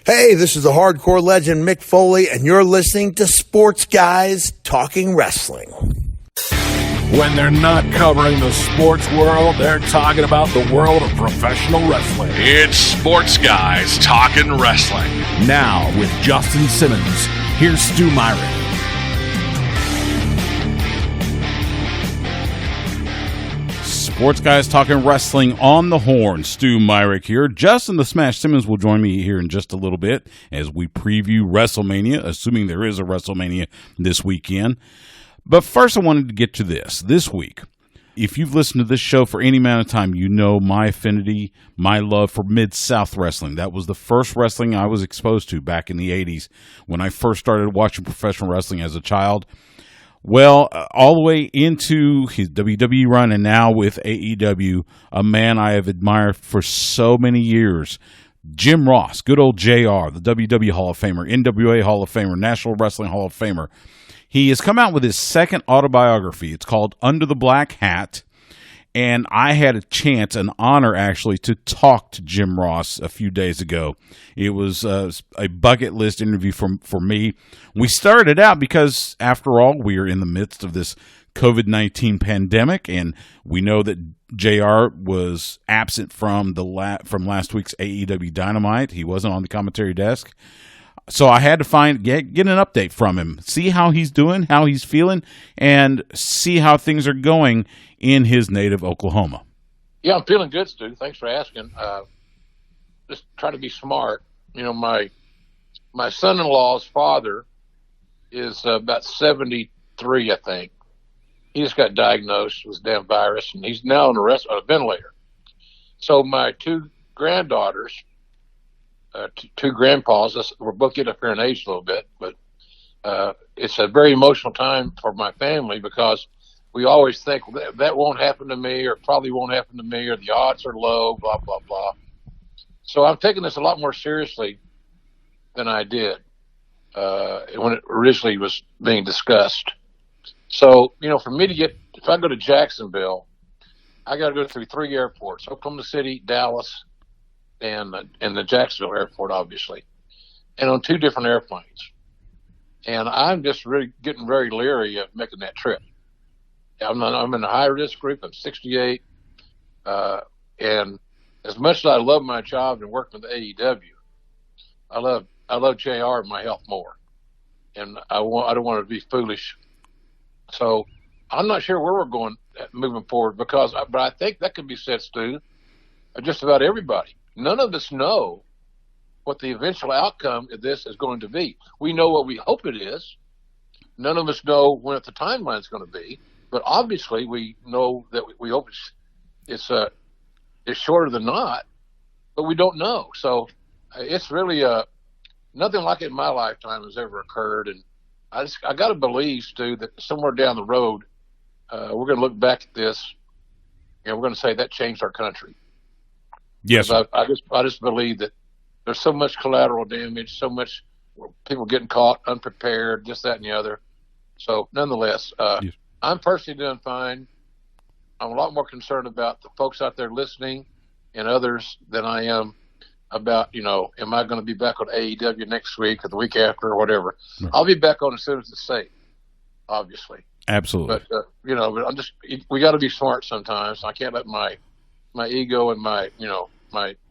Hey, this is the hardcore legend Mick Foley, and you're listening to Sports Guys Talking Wrestling. When they're not covering the sports world, they're talking about the world of professional wrestling. It's Sports Guys Talking Wrestling. Now, with Justin Simmons, here's Stu Myrick. Sports Guys Talking Wrestling on the horn. Stu Myrick here. Justin the Smash Simmons will join me here in just a little bit as we preview WrestleMania, assuming there is a WrestleMania this weekend. But first I wanted to get to this. This week, if you've listened to this show for any amount of time, you know my affinity, my love for Mid-South wrestling. That was the first wrestling I was exposed to back in the 80s when I first started watching professional wrestling as a child. Well, all the way into his WWE run and now with AEW, a man I have admired for so many years, Jim Ross, good old JR, the WWE Hall of Famer, NWA Hall of Famer, National Wrestling Hall of Famer. He has come out with his second autobiography. It's called Under the Black Hat. And I had a chance, an honor actually, to talk to Jim Ross a few days ago. It was a bucket list interview for me. We started out because, after all, we are in the midst of this COVID-19 pandemic, and we know that JR was absent from last week's AEW Dynamite. He wasn't on the commentary desk. So I had to get an update from him, see how he's doing, how he's feeling, and see how things are going in his native Oklahoma. Yeah, I'm feeling good, Stu. Thanks for asking. Just try to be smart. You know, my son-in-law's father is about 73, I think. He just got diagnosed with damn virus, and he's now on a ventilator. So my two granddaughters, two grandpas, we're both getting up here in age a little bit, but it's a very emotional time for my family because we always think that won't happen to me, or probably won't happen to me, or the odds are low, blah, blah, blah. So I'm taking this a lot more seriously than I did when it originally was being discussed. So, you know, for me to if I go to Jacksonville, I got to go through 3 airports: Oklahoma City, Dallas, and the Jacksonville airport, obviously, and on 2 different airplanes. And I'm just really getting very leery of making that trip. I'm in a high risk group. I'm 68, and as much as I love my job and working with AEW, I love JR and my health more, and I don't want to be foolish. So I'm not sure where we're going moving forward but I think that could be said, Stu, just about everybody. None of us know what the eventual outcome of this is going to be. We know what we hope it is. None of us know when the timeline is going to be. But obviously, we know that we hope it's shorter than not. But we don't know. So it's really nothing like it in my lifetime has ever occurred. And I got to believe, Stu, that somewhere down the road, we're going to look back at this and we're going to say that changed our country. Yes, I just believe that there's so much collateral damage, so much people getting caught unprepared, this, that, and the other. So, nonetheless, yes. I'm personally doing fine. I'm a lot more concerned about the folks out there listening and others than I am about, you know, am I going to be back on AEW next week or the week after or whatever. Right. I'll be back on as soon as it's safe, obviously. Absolutely. But, we got to be smart sometimes. I can't let my ego and my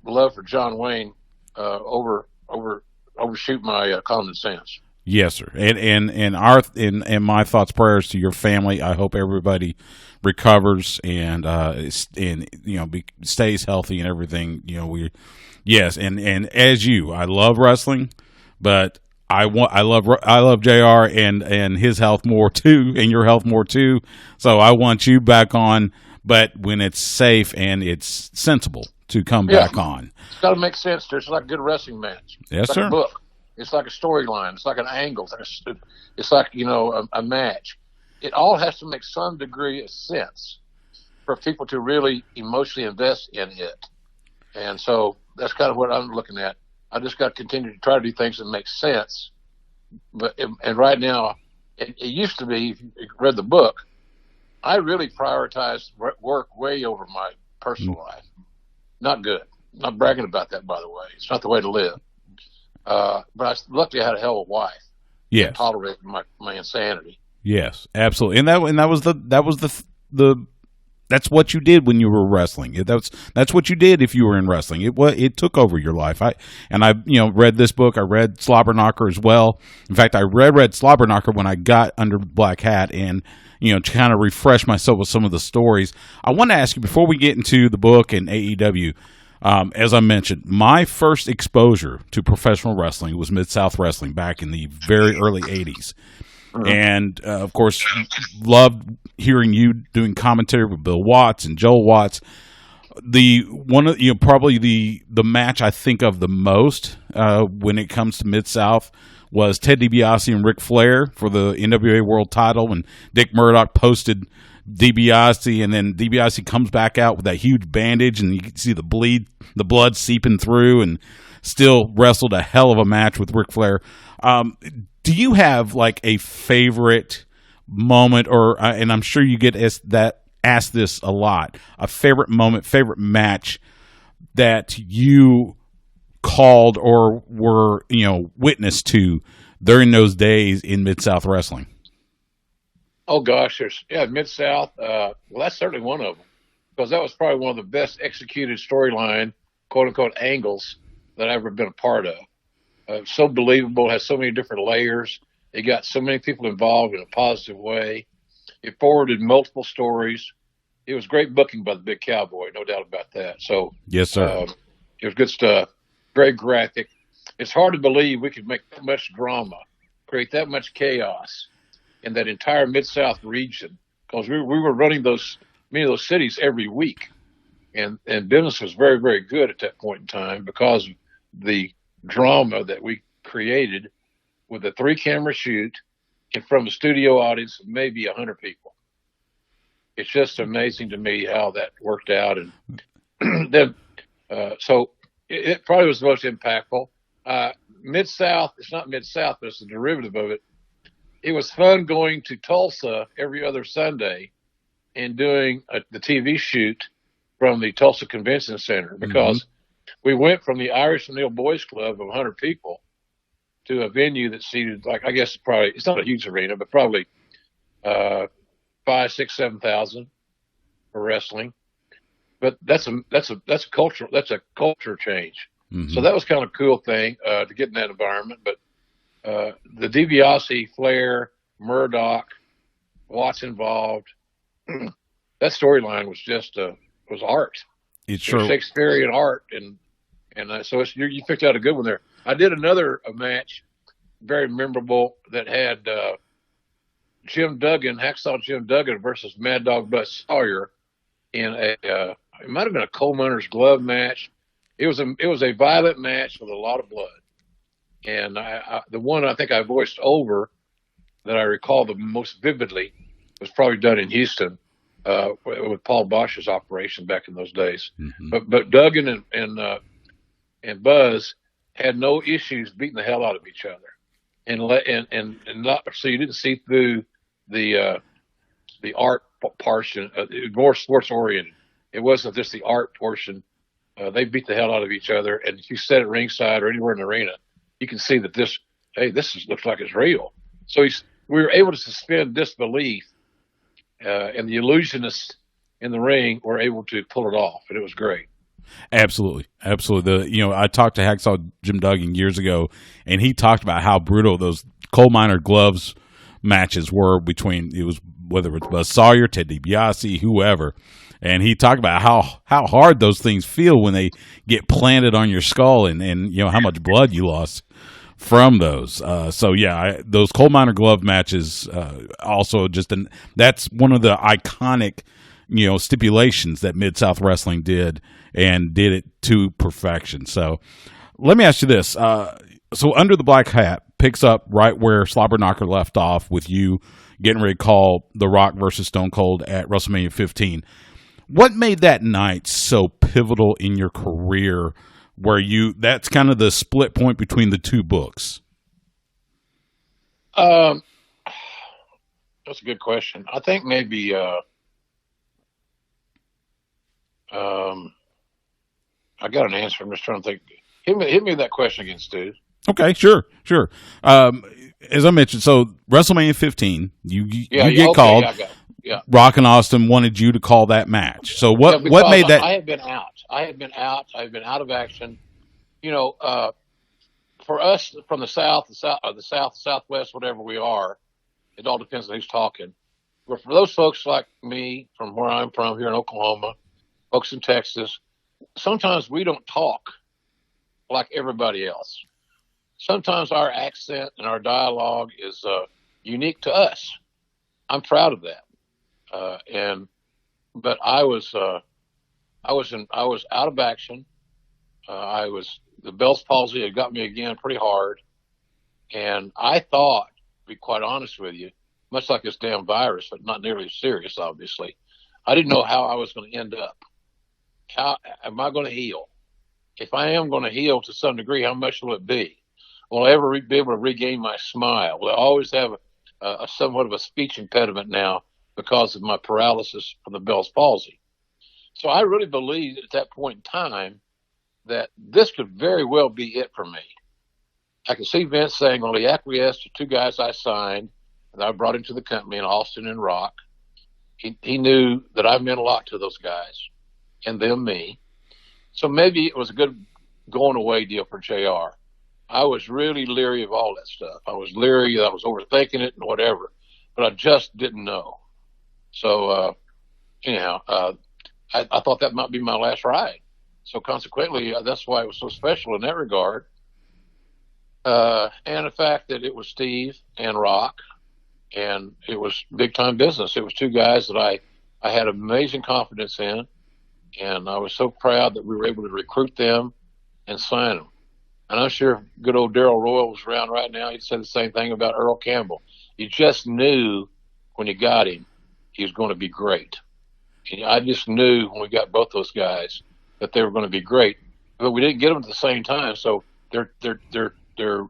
love for John Wayne overshoot my common sense. Yes, sir. And my thoughts, prayers to your family. I hope everybody recovers and stays healthy and everything. You know, and as you, I love wrestling, but I love JR and his health more too, and your health more too. So I want you back on, but when it's safe and it's sensible to come back on. It's got to make sense. It's like a good wrestling match. Yes, it's like sir. A book. It's like a storyline. It's like an angle. It's like a match. It all has to make some degree of sense for people to really emotionally invest in it. And so that's kind of what I'm looking at. I just got to continue to try to do things that make sense. And right now, it used to be, if you read the book, I really prioritized work way over my personal life. Not good. Not bragging about that, by the way. It's not the way to live. But luckily I had a hell of a wife. Yes. That tolerated my insanity. Yes, absolutely. And that was the that's what you did when you were wrestling. That's what you did if you were in wrestling. It took over your life. I read this book. I read Slobberknocker as well. In fact, I read Slobberknocker when I got under the black hat, and to kind of refresh myself with some of the stories. I want to ask you before we get into the book and AEW. As I mentioned, my first exposure to professional wrestling was Mid-South Wrestling back in the very early '80s. And, of course, loved hearing you doing commentary with Bill Watts and Joel Watts. Probably the match I think of the most when it comes to Mid-South was Ted DiBiase and Ric Flair for the NWA World Title, when Dick Murdoch posted DiBiase, and then DiBiase comes back out with that huge bandage, and you can see the blood seeping through, and still wrestled a hell of a match with Ric Flair. Do you have like a favorite moment, and I'm sure you get asked this a lot, a favorite moment, favorite match that you called or were, witness to during those days in Mid-South Wrestling? Oh gosh, Mid-South. Well, that's certainly one of them, because that was probably one of the best executed storyline, quote unquote, angles that I've ever been a part of. So believable, has so many different layers. It got so many people involved in a positive way. It forwarded multiple stories. It was great booking by the Big Cowboy, no doubt about that. So yes, sir. It was good stuff. Very graphic. It's hard to believe we could make that much drama, create that much chaos in that entire Mid-South region, because we were running many of those cities every week, and business was very, very good at that point in time because of the drama that we created with a 3-camera shoot in front of a studio audience of maybe 100 people. It's just amazing to me how that worked out. And then, so it probably was the most impactful. Mid-South, it's not Mid-South, but it's a derivative of it. It was fun going to Tulsa every other Sunday and doing the TV shoot from the Tulsa Convention Center, because we went from the Irish O'Neill Boys Club of 100 people to a venue that seated, like, I guess it's not a huge arena, but probably 5, 6, 7,000 for wrestling. But that's a culture change. So that was kind of a cool thing to get in that environment. But the DiBiase, Flair, Murdoch, Watts involved, that storyline was just was art. It's Shakespearean art, and so you picked out a good one there. I did another match, very memorable, that had Hacksaw Jim Duggan versus Mad Dog Buzz Sawyer in it might have been a coal miner's glove match. It was a violent match with a lot of blood, and the one I think I voiced over that I recall the most vividly was probably done in Houston with Paul Bosch's operation back in those days. But Duggan and Buzz had no issues beating the hell out of each other, and not so you didn't see through the art portion. More sports oriented. It wasn't just the art portion. They beat the hell out of each other, and if you sit at ringside or anywhere in the arena, you can see that this looks like it's real. So we were able to suspend disbelief, and the illusionists in the ring were able to pull it off, and it was great. Absolutely. I talked to Hacksaw Jim Duggan years ago, and he talked about how brutal those coal miner gloves matches were between, whether it was Buzz Sawyer, Ted DiBiase, whoever. And he talked about how hard those things feel when they get planted on your skull, and how much blood you lost from those. Those coal miner glove matches also that's one of the iconic stipulations that Mid-South Wrestling did, and did it to perfection. So let me ask you this. So Under the Black Hat picks up right where Slobberknocker left off, with you getting ready to call The Rock versus Stone Cold at WrestleMania 15. What made that night so pivotal in your career, where that's kind of the split point between the two books? That's a good question. I think maybe I got an answer. I'm just trying to think. Hit me with that question again, Stu. Okay, sure. As I mentioned, so WrestleMania 15, you get called. Yeah, I got it. Yeah. Rock and Austin wanted you to call that match. So what made that? I had been out. I had been out of action. For us from the south, southwest, whatever we are, it all depends on who's talking. But for those folks like me, from where I'm from here in Oklahoma, folks in Texas, sometimes we don't talk like everybody else. Sometimes our accent and our dialogue is unique to us. I'm proud of that. But I was out of action. The Bell's palsy had got me again pretty hard. And I thought, to be quite honest with you, much like this damn virus, but not nearly as serious, obviously, I didn't know how I was going to end up. How am I going to heal? If I am going to heal to some degree, how much will it be? Will I ever be able to regain my smile? Will I always have a somewhat of a speech impediment now because of my paralysis from the Bell's palsy? So I really believed at that point in time that this could very well be it for me. I could see Vince saying, well, he acquiesced to two guys I signed and I brought into the company in Austin and Rock. He knew that I meant a lot to those guys and them me. So maybe it was a good going away deal for JR. I was really leery of all that stuff. I was leery that I was overthinking it and whatever, but I just didn't know. So, anyhow, I thought that might be my last ride. So consequently, that's why it was so special in that regard. And the fact that it was Steve and Rock, and it was big time business. It was two guys that I had amazing confidence in, and I was so proud that we were able to recruit them and sign them. And I'm sure if good old Darrell Royal was around right now, he'd say the same thing about Earl Campbell. You just knew when you got him, he was going to be great. And I just knew when we got both those guys that they were going to be great, but we didn't get them at the same time. So the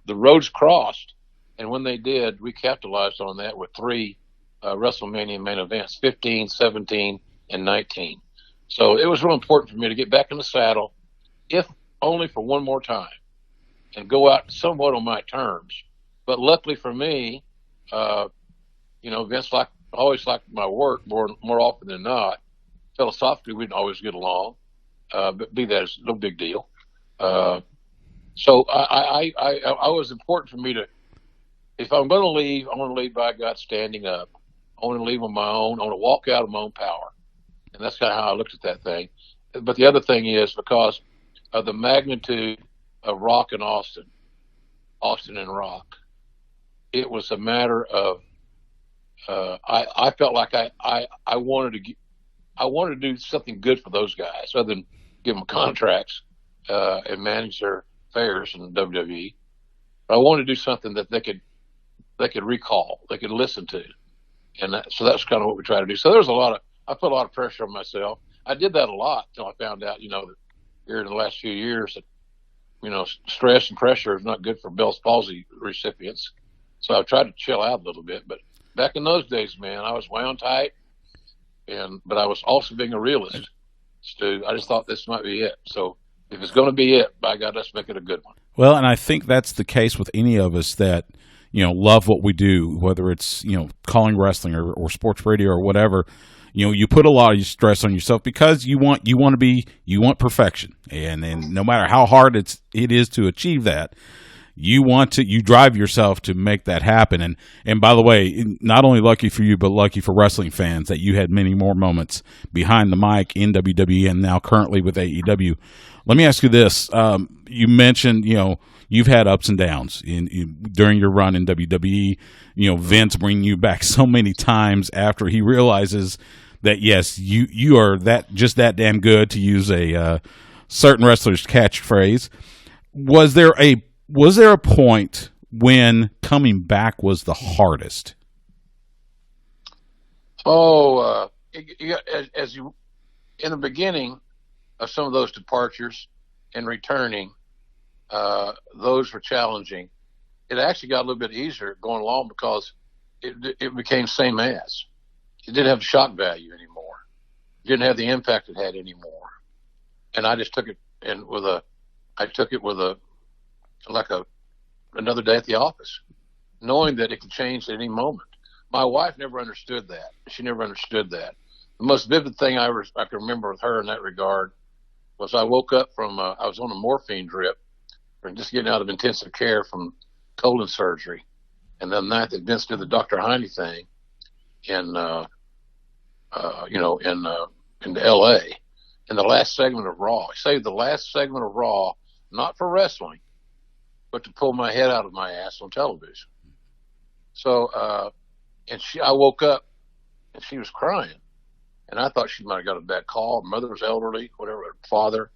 roads crossed, and when they did, we capitalized on that with three WrestleMania main events: 15, 17, and 19. So it was real important for me to get back in the saddle, if only for one more time, and go out somewhat on my terms. But luckily for me, Vince always liked my work more often than not. Philosophically, we didn't always get along, but be that as no big deal. So I was important for me to, if I'm going to leave, I want to leave by God standing up. I want to leave on my own. I want to walk out of my own power. And that's kind of how I looked at that thing. But the other thing is, because of the magnitude of Rock and Austin and Rock, it was a matter of, I felt like I wanted to do something good for those guys, other than give them contracts and manage their affairs in WWE. But I wanted to do something that they could recall, they could listen to, and so that's kind of what we try to do. So there's I put a lot of pressure on myself. I did that a lot until I found out, that here in the last few years that, stress and pressure is not good for Bell's palsy recipients. So I've tried to chill out a little bit, but back in those days, man, I was wound tight, but I was also being a realist, Stu. I just thought this might be it. So if it's going to be it, by God, let's make it a good one. Well, and I think that's the case with any of us that, love what we do, whether it's, calling wrestling or sports radio or whatever. You put a lot of stress on yourself because you want perfection. And no matter how hard it is to achieve that, you drive yourself to make that happen. And by the way, not only lucky for you, but lucky for wrestling fans that you had many more moments behind the mic in WWE and now currently with AEW. Let me ask you this. You mentioned, you've had ups and downs during your run in WWE, Vince bringing you back so many times after he realizes that, yes, you are just that damn good, to use a certain wrestler's catchphrase. Was there a point when coming back was the hardest? Oh, as you in the beginning of some of those departures and returning, those were challenging. It actually got a little bit easier going along because it became same as. It didn't have the shock value anymore. It didn't have the impact it had anymore. And I just took it with a another day at the office, knowing that it could change at any moment. My wife never understood that. She never understood that. The most vivid thing I can remember with her in that regard was I woke up from, I was on a morphine drip and just getting out of intensive care from colon surgery. And then the night that Vince did the Dr. Heine thing in LA, in the last segment of Raw. He saved the last segment of Raw, not for wrestling, but to pull my head out of my ass on television. So, I woke up and she was crying, and I thought she might have got a bad call. Mother was elderly, whatever, father.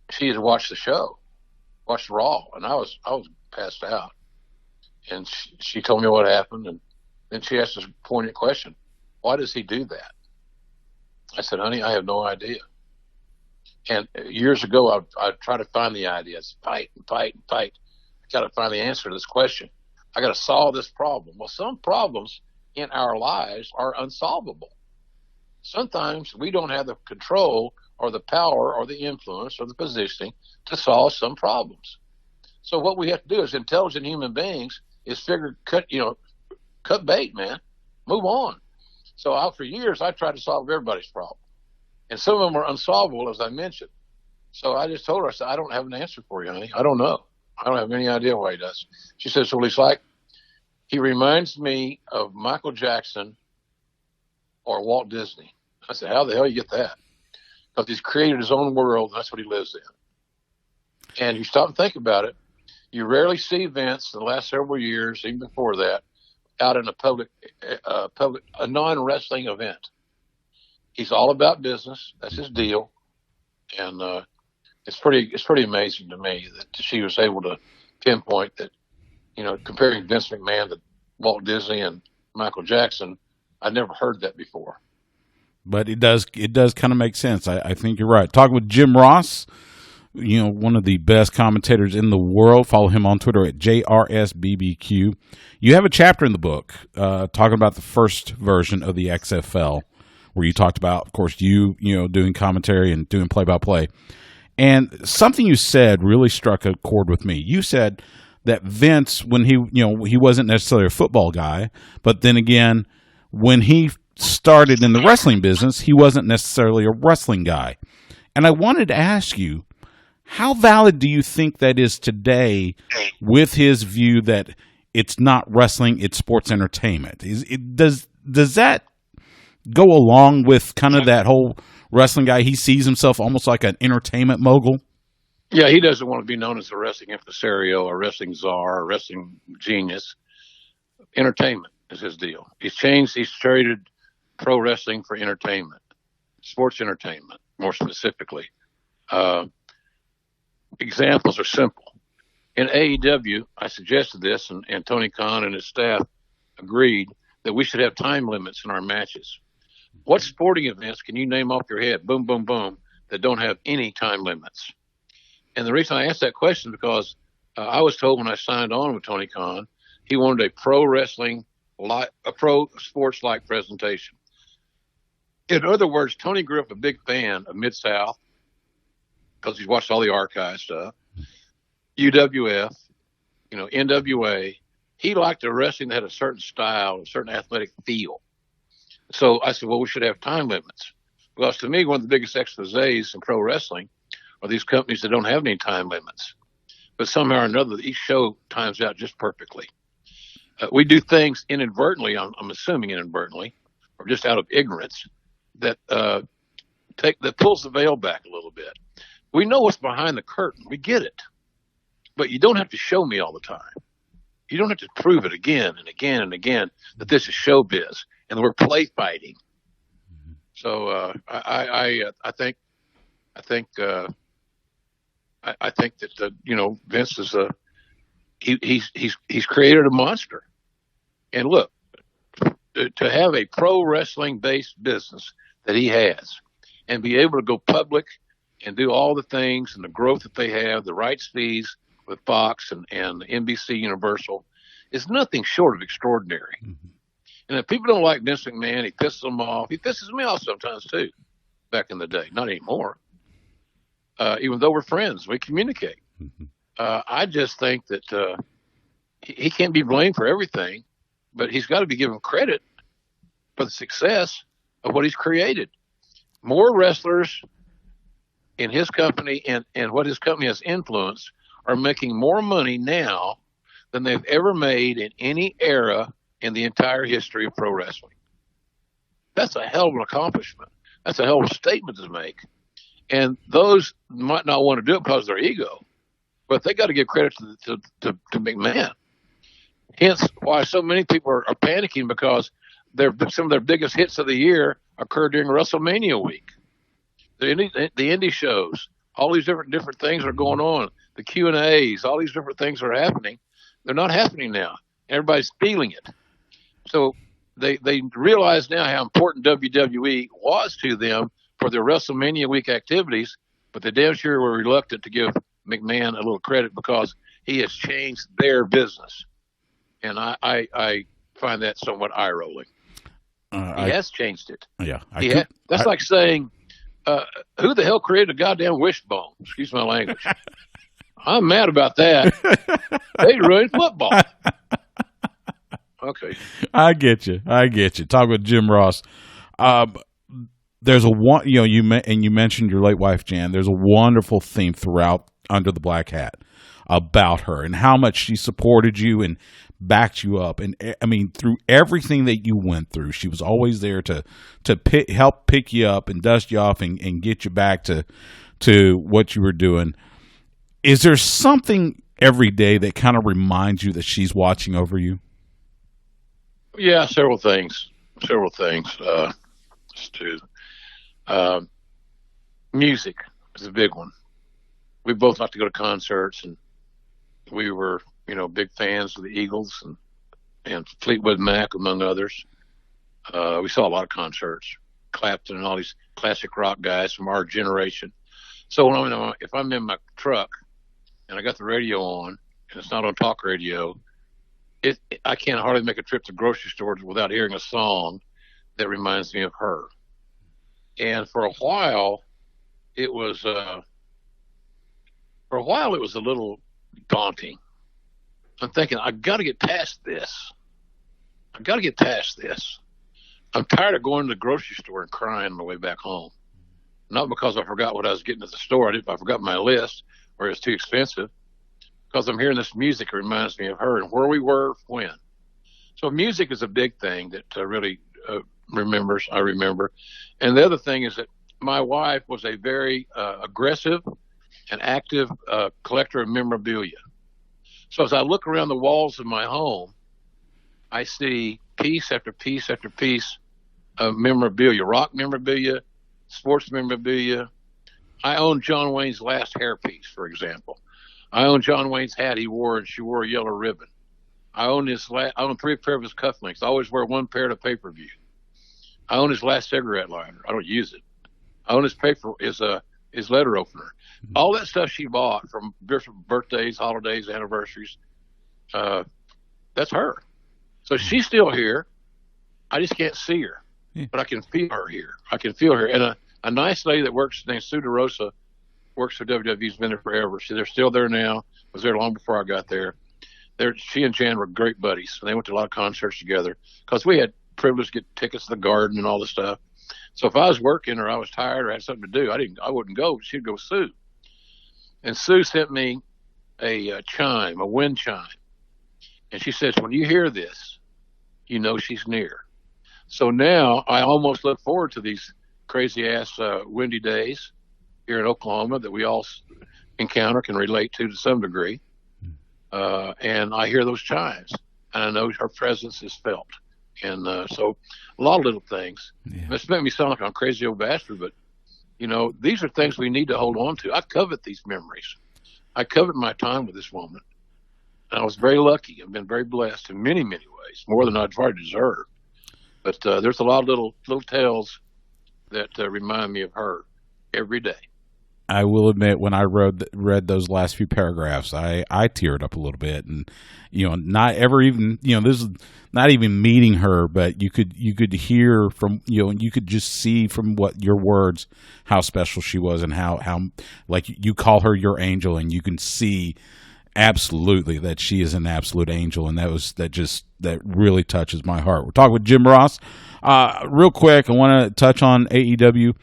She had watched the show, watched Raw, and I was passed out. And she told me what happened, and then she asked this poignant question: why does he do that? I said, honey, I have no idea. And years ago, I tried to find the ideas, fight and fight and fight. I got to find the answer to this question. I got to solve this problem. Well, some problems in our lives are unsolvable. Sometimes we don't have the control or the power or the influence or the positioning to solve some problems. So what we have to do as intelligent human beings is cut bait, man, move on. So for years, I tried to solve everybody's problem. And some of them were unsolvable, as I mentioned. So I just told her, I said, I don't have an answer for you, honey. I don't know. I don't have any idea why he does. She says, well, he's like, he reminds me of Michael Jackson or Walt Disney. I said, how the hell you get that? Because he's created his own world, and that's what he lives in. And you stop and think about it, you rarely see Vince in the last several years, even before that, out in a non-wrestling event. He's all about business. That's his deal. And it's pretty amazing to me that she was able to pinpoint that, comparing Vince McMahon to Walt Disney and Michael Jackson, I never heard that before. But it does kind of make sense. I think you're right. Talking with Jim Ross, one of the best commentators in the world. Follow him on Twitter at JRSBBQ. You have a chapter in the book talking about the first version of the XFL, where you talked about, of course, doing commentary and doing play-by-play. And something you said really struck a chord with me. You said that Vince, when he wasn't necessarily a football guy, but then again, when he started in the wrestling business, he wasn't necessarily a wrestling guy. And I wanted to ask you, how valid do you think that is today with his view that it's not wrestling, it's sports entertainment? Does that go along with kind of that whole wrestling guy? He sees himself almost like an entertainment mogul. Yeah, he doesn't want to be known as a wrestling impresario or wrestling czar or wrestling genius. Entertainment is his deal. He's traded pro wrestling for entertainment, sports entertainment, more specifically. Examples are simple. In AEW, I suggested this, and Tony Khan and his staff agreed that we should have time limits in our matches. What sporting events can you name off your head, boom, boom, boom, that don't have any time limits? And the reason I asked that question is because I was told when I signed on with Tony Khan, he wanted a pro sports-like presentation. In other words, Tony grew up a big fan of Mid-South because he's watched all the archive stuff, UWF, NWA. He liked the wrestling that had a certain style, a certain athletic feel. So I said, well, we should have time limits. Because to me, one of the biggest exposés in pro wrestling are these companies that don't have any time limits. But somehow or another, each show times out just perfectly. We do things inadvertently, I'm assuming inadvertently, or just out of ignorance, that pulls the veil back a little bit. We know what's behind the curtain. We get it. But you don't have to show me all the time. You don't have to prove it again and again and again that this is showbiz and that we're play fighting. So I think that Vince is he's created a monster. And look, to have a pro wrestling based business that he has and be able to go public and do all the things and the growth that they have, the rights fees with Fox and NBC Universal, is nothing short of extraordinary. Mm-hmm. And if people don't like Vince McMahon, he pisses them off. He pisses me off sometimes too, back in the day. Not anymore. Even though we're friends, we communicate. Mm-hmm. I just think that he can't be blamed for everything, but he's got to be given credit for the success of what he's created. More wrestlers in his company and what his company has influenced are making more money now than they've ever made in any era in the entire history of pro wrestling. That's a hell of an accomplishment. That's a hell of a statement to make. And those might not want to do it because of their ego, but they got to give credit to McMahon. Hence why so many people are panicking, because some of their biggest hits of the year occurred during WrestleMania week. The indie shows, all these different things are going on. The Q&As, all these different things are happening. They're not happening now. Everybody's feeling it. So they realize now how important WWE was to them for their WrestleMania week activities, but they damn sure were reluctant to give McMahon a little credit because he has changed their business. And I find that somewhat eye-rolling. He has changed it. Yeah. That's like saying, who the hell created a goddamn wishbone? Excuse my language. I'm mad about that. They ruined football. Okay. I get you. Talk with Jim Ross. There's you mentioned your late wife, Jan. There's a wonderful theme throughout Under the Black Hat about her and how much she supported you and backed you up. And I mean, through everything that you went through, she was always there to help pick you up and dust you off and get you back to what you were doing. Is there something every day that kind of reminds you that she's watching over you? Yeah, several things. Stu. Music is a big one. We both like to go to concerts, and we were, big fans of the Eagles and Fleetwood Mac, among others. We saw a lot of concerts, Clapton and all these classic rock guys from our generation. So if I'm in my truck and I got the radio on and it's not on talk radio, I can't hardly make a trip to grocery stores without hearing a song that reminds me of her. And for a while, it was a little daunting. I'm thinking, I've got to get past this. I'm tired of going to the grocery store and crying on my way back home. Not because I forgot what I was getting at the store. I forgot my list, or it was too expensive. Because I'm hearing this music that reminds me of her and where we were when. So music is a big thing that really I remember. And the other thing is that my wife was a very aggressive and active collector of memorabilia. So as I look around the walls of my home, I see piece after piece after piece of memorabilia, rock memorabilia, sports memorabilia. I own John Wayne's last hairpiece, for example. I own John Wayne's hat he wore, and she wore a yellow ribbon. I own 3 pair of his cufflinks. I always wear 1 pair to pay-per-view. I own his last cigarette lighter. I don't use it. I own his letter opener. All that stuff she bought from different birthdays, holidays, anniversaries, that's her. So she's still here. I just can't see her, but I can feel her here. And a nice lady that works named Sue DeRosa works for WWE. Has been there forever. They're still there now. Was there long before I got there. She and Jan were great buddies. They went to a lot of concerts together because we had privilege to get tickets to the Garden and all this stuff. So if I was working or I was tired or had something to do, I wouldn't go. She'd go with Sue. And Sue sent me a wind chime. And she says, when you hear this, you know she's near. So now I almost look forward to these crazy-ass windy days here in Oklahoma that we all encounter, can relate to some degree. And I hear those chimes, and I know her presence is felt. And so a lot of little things. Yeah. This makes me sound like I'm a crazy old bastard, but, these are things we need to hold on to. I covet these memories. I covet my time with this woman. And I was very lucky. I've been very blessed in many, many ways, more than I'd probably deserve. But there's a lot of little tales that remind me of her every day. I will admit, when I read those last few paragraphs, I teared up a little bit, and not ever even this is not even meeting her, but you could hear from and you could just see from what your words how special she was, and how like you call her your angel, and you can see absolutely that she is an absolute angel, and that really touches my heart. We're talking with Jim Ross. Real quick, I want to touch on AEW.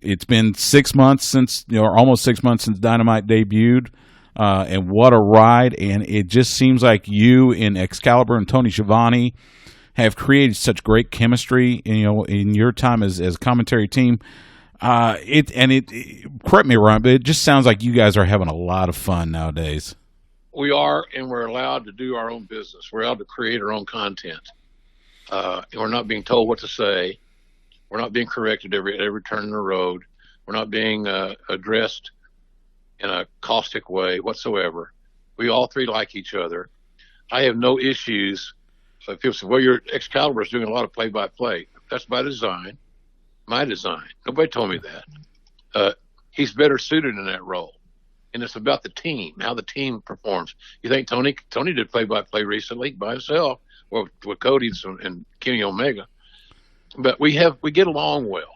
It's been 6 months since, or almost 6 months since Dynamite debuted, and what a ride! And it just seems like you and Excalibur and Tony Schiavone have created such great chemistry, in your time as a commentary team. Correct me wrong, but it just sounds like you guys are having a lot of fun nowadays. We are, and we're allowed to do our own business. We're allowed to create our own content. And we're not being told what to say. We're not being corrected every turn in the road. We're not being addressed in a caustic way whatsoever. We all three like each other. I have no issues. So people say, well, your Excalibur is doing a lot of play-by-play. That's by design, my design. Nobody told me that. He's better suited in that role. And it's about the team, how the team performs. You think Tony did play-by-play recently by himself, well, with Cody and Kenny Omega. But we get along well.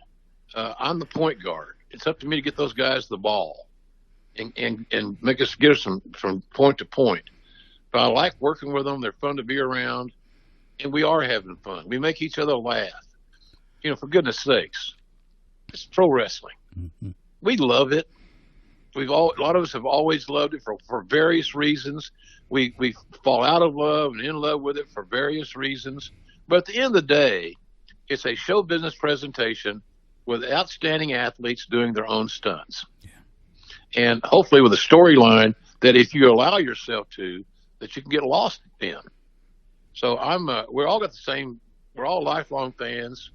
I'm the point guard. It's up to me to get those guys the ball and get us from point to point. But I like working with them. They're fun to be around, and we are having fun. We make each other laugh. For goodness sakes, it's pro wrestling. Mm-hmm. We love it. A lot of us have always loved it for various reasons. We fall out of love and in love with it for various reasons. But at the end of the day, it's a show business presentation with outstanding athletes doing their own stunts. Yeah. And hopefully with a storyline that if you allow yourself to, that you can get lost in. So we're all we're all lifelong fans.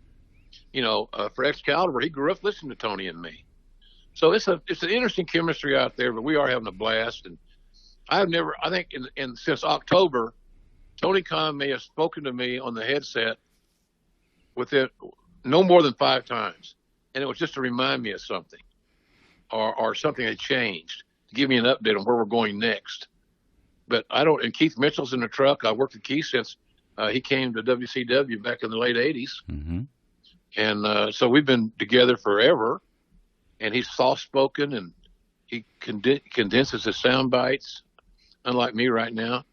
For Excalibur, he grew up listening to Tony and me. So it's an interesting chemistry out there, but we are having a blast. And I think since October, Tony Khan may have spoken to me on the headset within no more than 5 times. And it was just to remind me of something or something had changed, to give me an update on where we're going next. But and Keith Mitchell's in the truck. I worked with Keith since he came to WCW back in the late 80s. Mm-hmm. And so we've been together forever. And he's soft-spoken, and he condenses his sound bites, unlike me right now.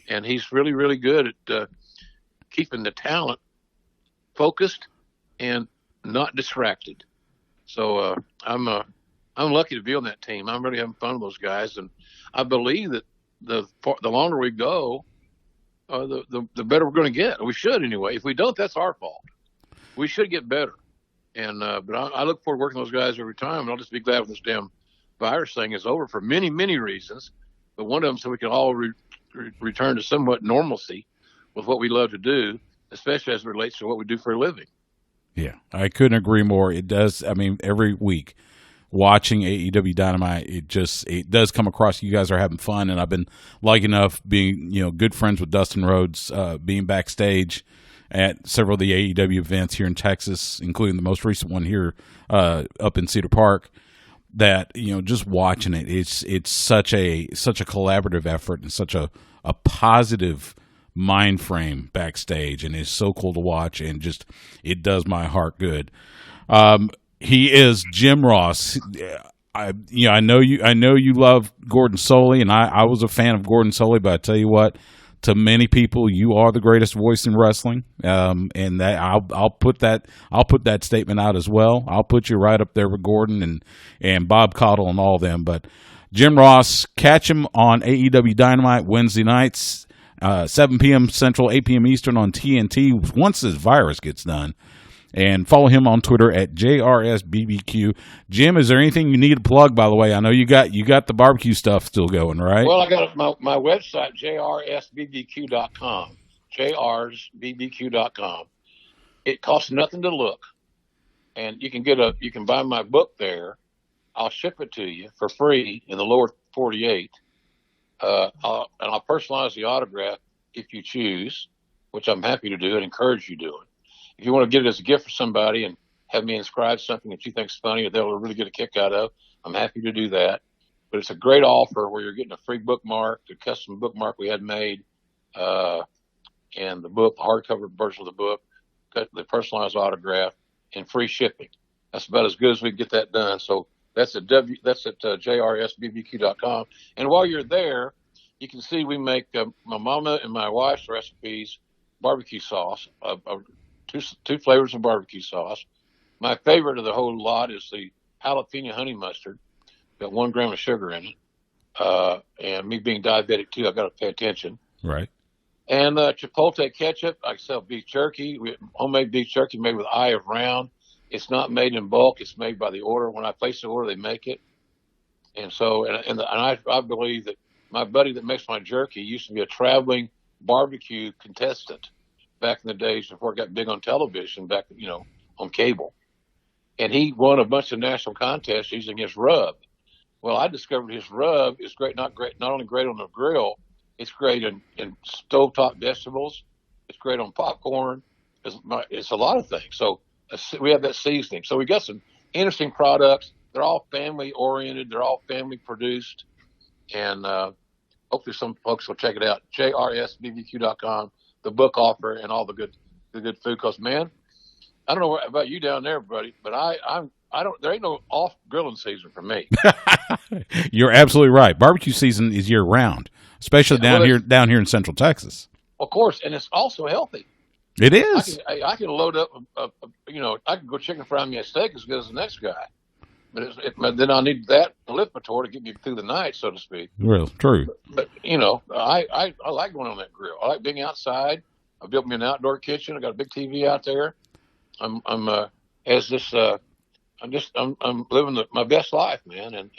And he's really, really good at keeping the talent focused and not distracted. So I'm lucky to be on that team. I'm really having fun with those guys, and I believe that the longer we go, the better we're going to get. We should anyway. If we don't, that's our fault. We should get better. And but I look forward to working with those guys every time, and I'll just be glad when this damn virus thing is over for many, many reasons. But one of them, so we can all return to somewhat normalcy with what we love to do, especially as it relates to what we do for a living. Yeah, I couldn't agree more. It does. I mean, every week watching AEW Dynamite, it does come across you guys are having fun, and I've been lucky enough being good friends with Dustin Rhodes, being backstage at several of the AEW events here in Texas, including the most recent one here up in Cedar Park. That just watching it's such a collaborative effort and such a positive mind frame backstage, and it's so cool to watch, and just it does my heart good. He is Jim Ross. I know you love Gordon Soley, and I was a fan of Gordon Soley, but I tell you what, to many people, you are the greatest voice in wrestling, and that I'll put that statement out as well. I'll put you right up there with Gordon and Bob Caudle and all of them. But Jim Ross, catch him on AEW Dynamite Wednesday nights, 7 p.m. Central, 8 p.m. Eastern on TNT. Once this virus gets done. And follow him on Twitter at JRSBBQ. Jim, is there anything you need to plug, by the way? I know you got the barbecue stuff still going, right? Well, I got my website, JRSBBQ.com. JRSBBQ.com. It costs nothing to look. And you can buy my book there. I'll ship it to you for free in the lower 48. And I'll personalize the autograph if you choose, which I'm happy to do and encourage you doing. If you want to get it as a gift for somebody and have me inscribe something that you think is funny or they'll really get a kick out of, I'm happy to do that. But it's a great offer where you're getting a free bookmark, the custom bookmark we had made, and the book, the hardcover version of the book, the personalized autograph, and free shipping. That's about as good as we can get that done. So that's at JRSBBQ.com. And while you're there, you can see we make my mama and my wife's recipes, barbecue sauce, two flavors of barbecue sauce. My favorite of the whole lot is the jalapeno honey mustard. Got 1 gram of sugar in it. And me being diabetic too, I've got to pay attention. Right. And Chipotle ketchup. I sell beef jerky, homemade beef jerky made with eye of round. It's not made in bulk. It's made by the order. When I place the order, they make it. And so, I believe that my buddy that makes my jerky used to be a traveling barbecue contestant back in the days before it got big on television, back, on cable. And he won a bunch of national contests using his rub. Well, I discovered his rub is not only great on the grill, it's great in stovetop vegetables. It's great on popcorn. It's a lot of things. So we have that seasoning. So we got some interesting products. They're all family oriented. They're all family produced. And hopefully some folks will check it out. JRSBBQ.com, the book offer, and all the good food. Because, man, I don't know about you down there, buddy, but there ain't no off grilling season for me. You're absolutely right. Barbecue season is year round, especially down here in Central Texas. Of course, and it's also healthy. It is. I can load up, I can go chicken fry me a steak as good as the next guy. But then I need that lift motor to get me through the night, so to speak. Well, true. But I like going on that grill. I like being outside. I built me an outdoor kitchen. I got a big TV out there. I'm living my best life, man.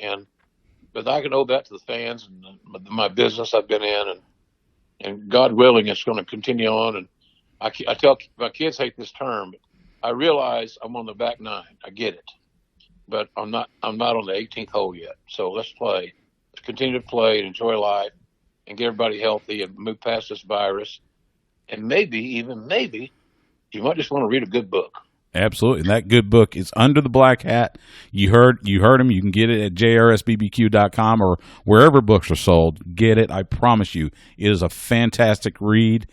But I can owe that to the fans and my business I've been in, and God willing, it's going to continue on. And I tell my kids hate this term, but I realize I'm on the back nine. I get it. But I'm not on the 18th hole yet. So let's play. Let's continue to play and enjoy life and get everybody healthy and move past this virus. And maybe, you might just want to read a good book. Absolutely. And that good book is Under the Black Hat. You heard him. You can get it at jrsbbq.com or wherever books are sold. Get it. I promise you. It is a fantastic read.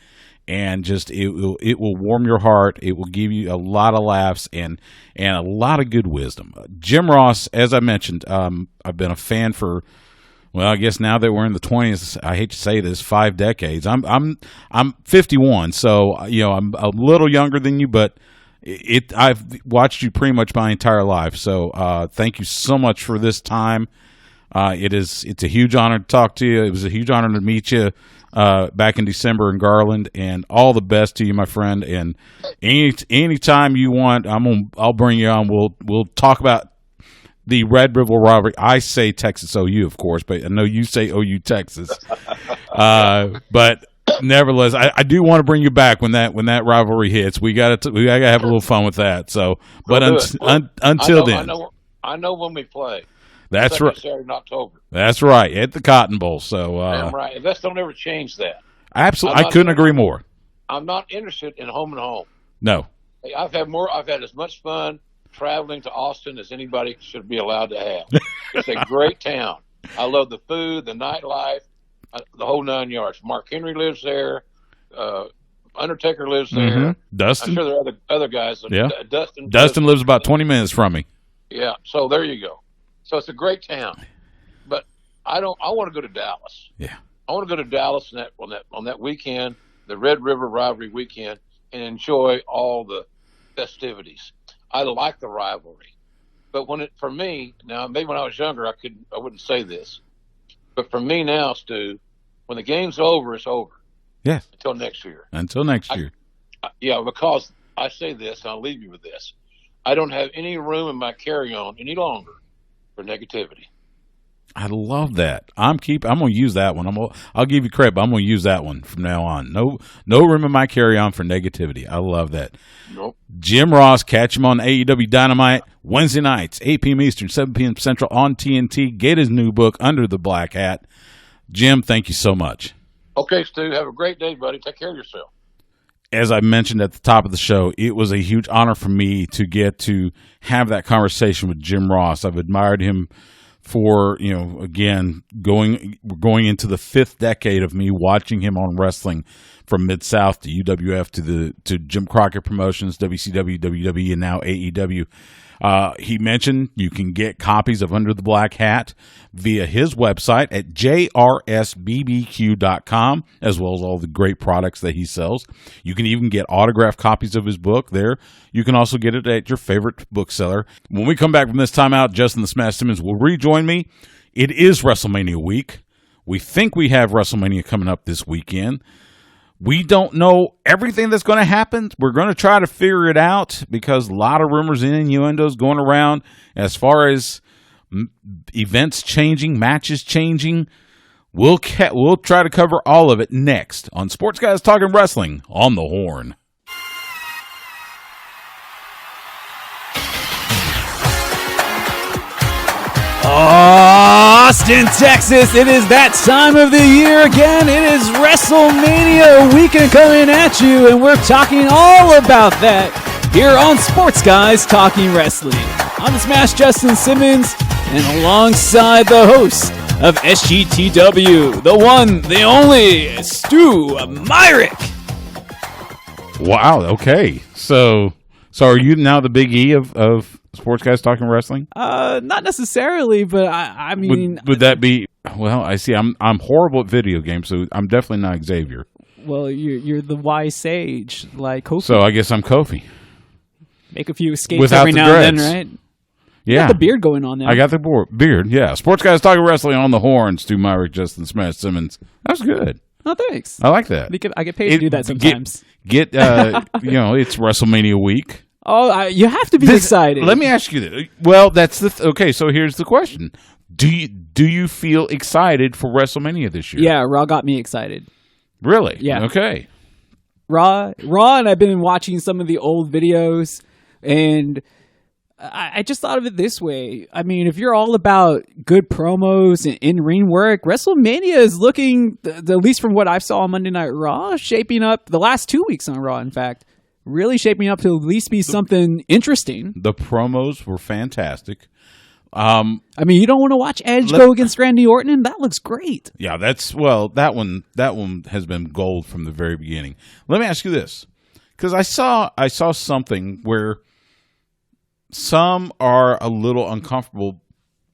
And just it will warm your heart. It will give you a lot of laughs and a lot of good wisdom. Jim Ross, as I mentioned, I've been a fan for, well, I guess now that we're in the 20s, I hate to say this, 5 decades. I'm 51, so I'm a little younger than you, but I've watched you pretty much my entire life. So thank you so much for this time. It's a huge honor to talk to you. It was a huge honor to meet you back in December in Garland, and all the best to you, my friend. And anytime you want, I'll bring you on. We'll talk about the Red River rivalry. I say Texas OU, of course, but I know you say OU Texas. But nevertheless, I do want to bring you back when that rivalry hits. We gotta have a little fun with that. So, but until then, I know when we play. That's right. Saturday in October. That's right, at the Cotton Bowl. So, I'm right. Invest don't ever change that. Absolutely, I couldn't agree more. I'm not interested in home and home. No. I've had as much fun traveling to Austin as anybody should be allowed to have. It's a great town. I love the food, the nightlife, the whole 9 yards. Mark Henry lives there. Undertaker lives there. Mm-hmm. Dustin. I'm sure there are other guys. Yeah. Dustin lives about 20 minutes from me. Yeah. So there you go. So it's a great town, but I want to go to Dallas. Yeah. I want to go to Dallas on that weekend, the Red River rivalry weekend, and enjoy all the festivities. I like the rivalry, but for me now, maybe when I was younger, I wouldn't say this, but for me now, Stu, when the game's over, it's over. Yes. Until next year. Yeah, because I say this, and I'll leave you with this. I don't have any room in my carry-on any longer for negativity. I love that. I'm going to use that one. I'll give you credit, but I'm going to use that one from now on. No room in my carry-on for negativity. I love that. Nope. Jim Ross, catch him on AEW Dynamite Wednesday nights, 8 p.m. Eastern, 7 p.m. Central on TNT. Get his new book, Under the Black Hat. Jim, thank you so much. Okay, Stu. Have a great day, buddy. Take care of yourself. As I mentioned at the top of the show, it was a huge honor for me to get to have that conversation with Jim Ross. I've admired him for, again, we're going into the 5th decade of me watching him on wrestling, from Mid-South to UWF to Jim Crockett Promotions, WCW, WWE, and now AEW. He mentioned you can get copies of Under the Black Hat via his website at jrsbbq.com, as well as all the great products that he sells. You can even get autographed copies of his book there. You can also get it at your favorite bookseller. When we come back from this timeout, Justin the Smash Simmons will rejoin me. It is WrestleMania week. We think we have WrestleMania coming up this weekend. We don't know everything that's going to happen. We're going to try to figure it out because a lot of rumors and innuendos going around as far as events changing, matches changing. We'll try to cover all of it next on Sports Guys Talking Wrestling on the Horn. Austin, Texas, it is that time of the year again. It is WrestleMania weekend coming at you, and we're talking all about that here on Sports Guys Talking Wrestling. I'm the Smash Justin Simmons, and alongside the host of SGTW, the one, the only, Stu Myrick. Wow, okay. So are you now the Big E of Sports Guys Talking Wrestling? Not necessarily, but I mean, would that be? Well, I see. I'm horrible at video games, so I'm definitely not Xavier. Well, you're the wise sage, like Kofi. So I guess I'm Kofi. Make a few escapes Without every the now and dreads. then, right? Yeah, You got the beard going on now. I got the beard. Yeah, Sports Guys Talking Wrestling on the Horn. Stu Myrick, Justin Smash Simmons. That was good. Oh, thanks. I like that. I get paid to do that sometimes. It's WrestleMania week. Oh, you have to be excited. Let me ask you this. Well, that's okay. So here's the question: Do you feel excited for WrestleMania this year? Yeah, Raw got me excited. Really? Yeah. Okay. Raw, and I've been watching some of the old videos, and I just thought of it this way. I mean, if you're all about good promos and in-ring work, WrestleMania is looking, at least from what I saw on Monday Night Raw, shaping up the last 2 weeks on Raw, in fact. Really shaping up to at least be something interesting. The promos were fantastic. I mean, you don't want to watch Edge go against Randy Orton? That looks great. Yeah, that one has been gold from the very beginning. Let me ask you this, because I saw something where some are a little uncomfortable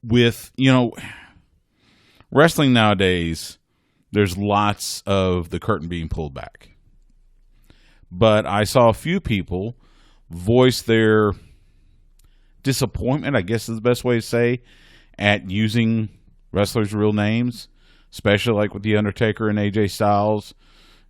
with, wrestling nowadays. There's lots of the curtain being pulled back. But I saw a few people voice their disappointment, I guess is the best way to say, at using wrestlers' real names, especially like with The Undertaker and AJ Styles.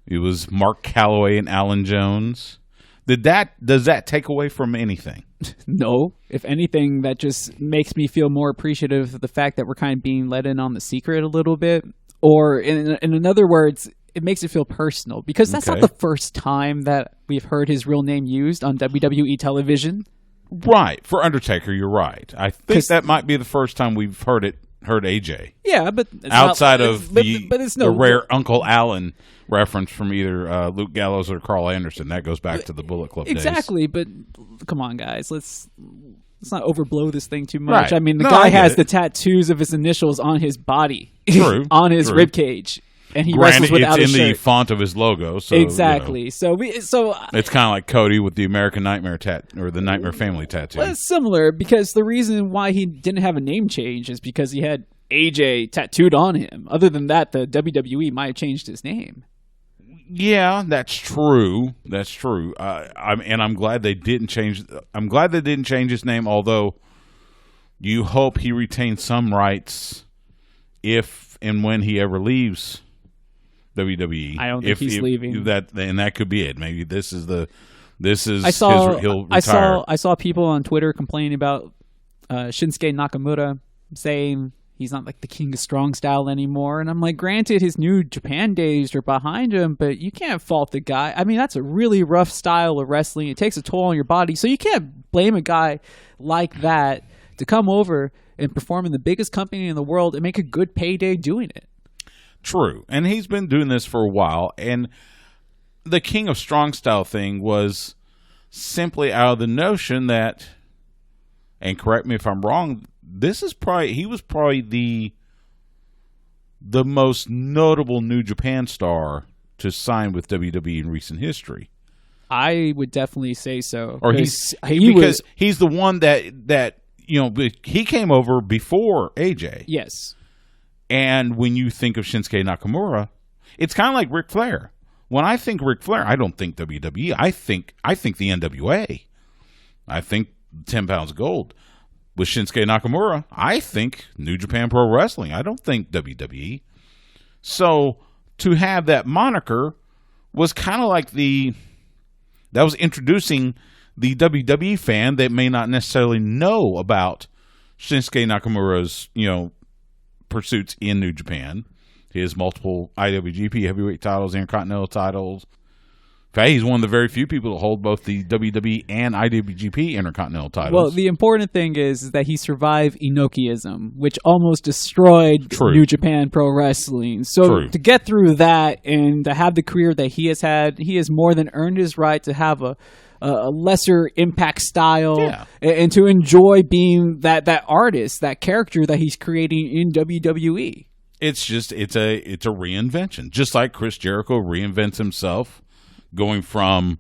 It was Mark Calloway and Alan Jones. Does that take away from anything? No. If anything, that just makes me feel more appreciative of the fact that we're kind of being let in on the secret a little bit. Or in other words, it makes it feel personal, because that's not the first time that we've heard his real name used on WWE television. Right. For Undertaker, you're right. I think that might be the first time we've heard AJ. Yeah, but outside of the rare Uncle Alan reference from either Luke Gallows or Carl Anderson. That goes back to the Bullet Club days. Exactly, but come on, guys. Let's not overblow this thing too much. Right. I mean, the guy has the tattoos of his initials on his body. True. On his rib cage. And he wrestles without it's a shirt. in the font of his logo. So, exactly. So it's kind of like Cody with the American Nightmare or the Nightmare Family tattoo. Well, it's similar, because the reason why he didn't have a name change is because he had AJ tattooed on him. Other than that, the WWE might have changed his name. Yeah, that's true. That's true. I'm glad they didn't change. I'm glad they didn't change his name. Although, you hope he retains some rights if and when he ever leaves WWE. I don't think he's leaving. That could be it. Maybe this is he'll retire. I saw people on Twitter complaining about Shinsuke Nakamura, saying he's not like the king of strong style anymore. And I'm like, granted, his New Japan days are behind him, but you can't fault the guy. I mean, that's a really rough style of wrestling. It takes a toll on your body. So you can't blame a guy like that to come over and perform in the biggest company in the world and make a good payday doing it. True. And he's been doing this for a while. And the king of strong style thing was simply out of the notion that, and correct me if I'm wrong, he was probably the most notable New Japan star to sign with WWE in recent history. I would definitely say so. Or he's the one that he came over before AJ. Yes. And when you think of Shinsuke Nakamura, it's kind of like Ric Flair. When I think Ric Flair, I don't think WWE. I think the NWA. I think 10 pounds of gold. With Shinsuke Nakamura, I think New Japan Pro Wrestling. I don't think WWE. So to have that moniker was kind of like that was introducing the WWE fan that may not necessarily know about Shinsuke Nakamura's, pursuits in New Japan. His multiple IWGP heavyweight titles, Intercontinental titles. In fact, he's one of the very few people to hold both the WWE and IWGP Intercontinental titles. Well, the important thing is that he survived Inokiism, which almost destroyed New Japan Pro Wrestling. So to get through that and to have the career that he has had, he has more than earned his right to have a lesser impact style and to enjoy being that artist, that character that he's creating in WWE. It's a reinvention, just like Chris Jericho reinvents himself, going from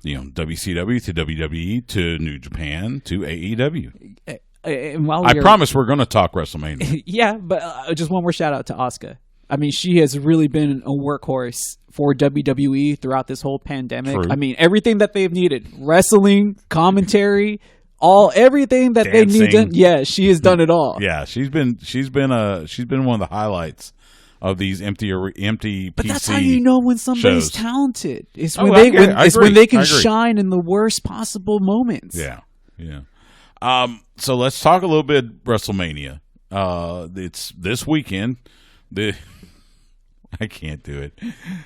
WCW to WWE to New Japan to AEW. And I promise we're going to talk WrestleMania. Yeah, but just one more shout out to Asuka. I mean, she has really been a workhorse for WWE throughout this whole pandemic. True. I mean, everything that they've needed, wrestling, commentary, everything that they need. Yeah, she has done it all. Yeah, she's been one of the highlights of these empty But PC that's how you know when somebody's shows. Talented. It's when they can shine in the worst possible moments. Yeah. So let's talk a little bit WrestleMania. It's this weekend. I can't do it